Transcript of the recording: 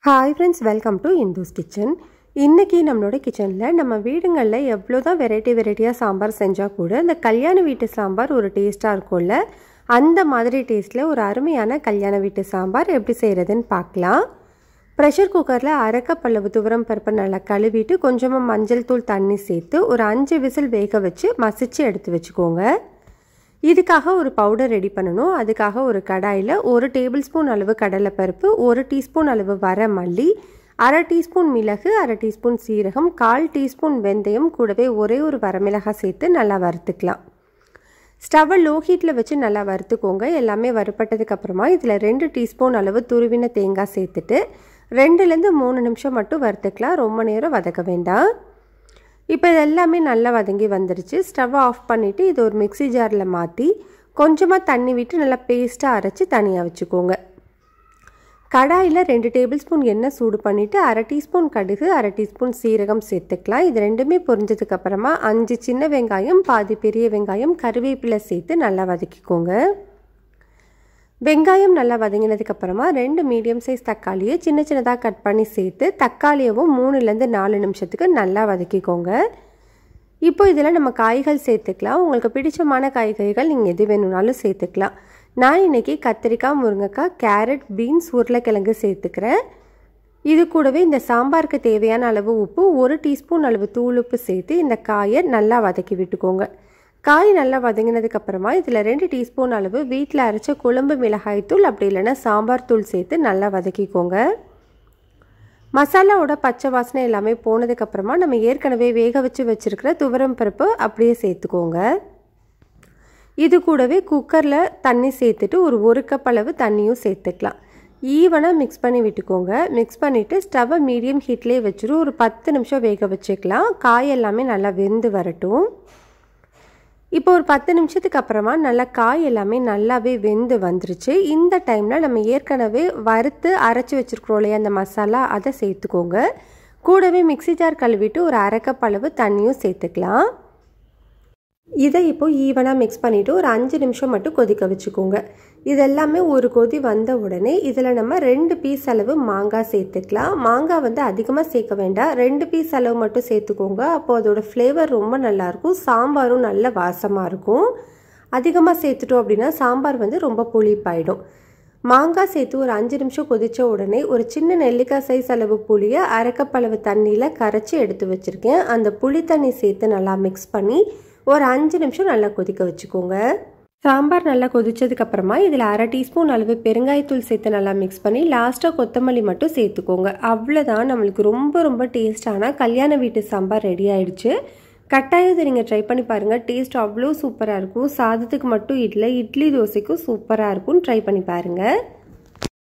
Hi friends, welcome to Indu's Kitchen. இன்னைக்கு நம்மளோட கிச்சன்ல நம்ம வீடுங்கள்ல எவ்வளவுதான் வெரைட்டியா சாம்பார் செஞ்சா கூட இந்த கல்யாண வீட்டு சாம்பார் ஒரு டேஸ்டா இருக்கும்ல. அந்த மாதிரி டேஸ்ட்ல ஒரு அருமையான கல்யாண வீட்டு சாம்பார் எப்படி செய்யறதுன்னு பார்க்கலாம். பிரஷர் குக்கர்ல அரை கப் அளவு துவரம் பருப்பு நல்லா கழுவிட்டு கொஞ்சமா மஞ்சள் தூள் தண்ணி சேர்த்து ஒரு 5 விசில் வேக வச்சு மசிச்சு எடுத்து வச்சுக்கோங்க. இதுக்காக ஒரு பவுடர் ரெடி பண்ணணும். அதுக்காக ஒரு கடாயில் 1 டேபிள் ஸ்பூன் அளவு கடலைப்பருப்பு, 1 டீஸ்பூன் அளவு வரமல்லி, அரை டீஸ்பூன் மிளகு, அரை டீஸ்பூன் சீரகம், 1/4 டீஸ்பூன் வெந்தயம், கூடவே ஒரே ஒரு வரமிளகாய் சேர்த்து நல்லா வறுத்துக்கலாம். ஸ்டவ்வை லோ ஹீட்டில் வச்சு நல்லா வறுத்துக்கோங்க. எல்லாமே வறுப்பட்டதுக்கு அப்புறமா இதில் 2 டீஸ்பூன் அளவு துருவின தேங்காய் சேர்த்துட்டு 2லேருந்து 3 நிமிஷம் மட்டும் வறுத்துக்கலாம். ரொம்ப நேரம் வதக்க வேண்டாம். இப்போ இது எல்லாமே நல்லா வதங்கி வந்துருச்சு. ஸ்டவ் ஆஃப் பண்ணிவிட்டு இது ஒரு மிக்ஸி ஜாரில் மாற்றி கொஞ்சமாக தண்ணி விட்டு நல்லா பேஸ்ட்டாக அரைச்சி தனியாக வச்சுக்கோங்க. கடாயில் 2 டேபிள் ஸ்பூன் எண்ணெய் சூடு பண்ணிவிட்டு அரை டீஸ்பூன் கடுகு, அரை டீஸ்பூன் சீரகம் சேர்த்துக்கலாம். இது ரெண்டுமே பொரிஞ்சதுக்கப்புறமா 5 சின்ன வெங்காயம், பாதி பெரிய வெங்காயம், கருவேப்பிலை சேர்த்து நல்லா வதக்கிக்கோங்க. வெங்காயம் நல்லா வதங்கினதுக்கப்புறமா 2 மீடியம் சைஸ் தக்காளியை சின்னதாக கட் பண்ணி சேர்த்து தக்காளியவும் 3லேருந்து 4 நிமிஷத்துக்கு நல்லா வதக்கிக்கோங்க. இப்போ இதில் நம்ம காய்கள் சேர்த்துக்கலாம். உங்களுக்கு பிடிச்சமான காய்கறிகள் நீங்கள் எது வேணும்னாலும் சேர்த்துக்கலாம். நான் இன்றைக்கி கத்திரிக்காய், முருங்கைக்காய், கேரட், பீன்ஸ், உருளைக்கிழங்கு சேர்த்துக்கிறேன். இது கூடவே இந்த சாம்பாருக்கு தேவையான அளவு உப்பு, 1 டீஸ்பூன் அளவு தூளுப்பு சேர்த்து இந்த காயை நல்லா வதக்கி விட்டுக்கோங்க. காய் நல்லா வதங்கினதுக்கப்புறமா இதில் 2 டீஸ்பூன் அளவு வீட்டில் அரைச்ச குழம்பு மிளகாய் தூள் அப்படி இல்லைன்னா சாம்பார் தூள் சேர்த்து நல்லா வதக்கிக்கோங்க. மசாலாவோட பச்சை வாசனை எல்லாமே போனதுக்கப்புறமா நம்ம ஏற்கனவே வேக வச்சு வச்சுருக்கிற துவரம் பருப்பு அப்படியே சேர்த்துக்கோங்க. இது கூடவே குக்கரில் தண்ணி சேர்த்துட்டு ஒரு கப் அளவு தண்ணியும் சேர்த்துக்கலாம். ஈவனாக மிக்ஸ் பண்ணி விட்டுக்கோங்க. மிக்ஸ் பண்ணிவிட்டு ஸ்டவ்வை மீடியம் ஹீட்லேயே வச்சுட்டு ஒரு 10 நிமிஷம் வேக வச்சுக்கலாம். காய் எல்லாமே நல்லா வெந்து வரட்டும். இப்போ ஒரு 10 நிமிஷத்துக்கு அப்புறமா நல்லா காய் எல்லாமே நல்லாவே வெந்து வந்துருச்சு. இந்த டைமில் நம்ம ஏற்கனவே வறுத்து அரைச்சி வச்சுருக்கிறோம் இல்லையா அந்த மசாலா, அதை சேர்த்துக்கோங்க. கூடவே மிக்ஸி ஜார் கழுவிட்டு ஒரு அரை கப் அளவு தண்ணியும் சேர்த்துக்கலாம். இதை இப்போ ஈவனாக மிக்ஸ் பண்ணிவிட்டு ஒரு 5 நிமிஷம் மட்டும் கொதிக்க வச்சுக்கோங்க. இதெல்லாமே ஒரு கொதி வந்த உடனே இதில் நம்ம 2 பீஸ் அளவு மாங்காய் சேர்த்துக்கலாம். மாங்காய் அதிகமாக சேர்க்க வேண்டாம், 2 பீஸ் அளவு மட்டும் சேர்த்துக்கோங்க. அப்போது அதோட ஃப்ளேவர் ரொம்ப நல்லாயிருக்கும், சாம்பாரும் நல்ல வாசமாக இருக்கும். அதிகமாக சேர்த்துட்டோம் அப்படின்னா சாம்பார் ரொம்ப புளிப்பாயிடும். மாங்காய் சேர்த்து ஒரு 5 நிமிஷம் கொதித்த உடனே ஒரு சின்ன நெல்லிக்காய் சைஸ் அளவு புளியை அரை கப் அளவு தண்ணியில் கரைச்சி எடுத்து வச்சுருக்கேன். அந்த புளி தண்ணி சேர்த்து நல்லா மிக்ஸ் பண்ணி ஒரு 5 நிமிஷம் நல்லா கொதிக்க வச்சுக்கோங்க. சாம்பார் நல்லா கொதிச்சதுக்கப்புறமா இதில் அரை டீஸ்பூன் அளவு பெருங்காயத்தூள் சேர்த்து நல்லா மிக்ஸ் பண்ணி லாஸ்ட்டாக கொத்தமல்லி மட்டும் சேர்த்துக்கோங்க. அவ்வளோதான், நம்மளுக்கு ரொம்ப டேஸ்டான கல்யாண வீட்டு சாம்பார் ரெடி ஆயிடுச்சு. கட்டாயம் இதை நீங்கள் ட்ரை பண்ணி பாருங்கள். டேஸ்ட் அவ்வளோ சூப்பராக இருக்கும். சாதத்துக்கு மட்டும் இல்லை, இட்லி தோசைக்கும் சூப்பராக இருக்கும். ட்ரை பண்ணி பாருங்கள்.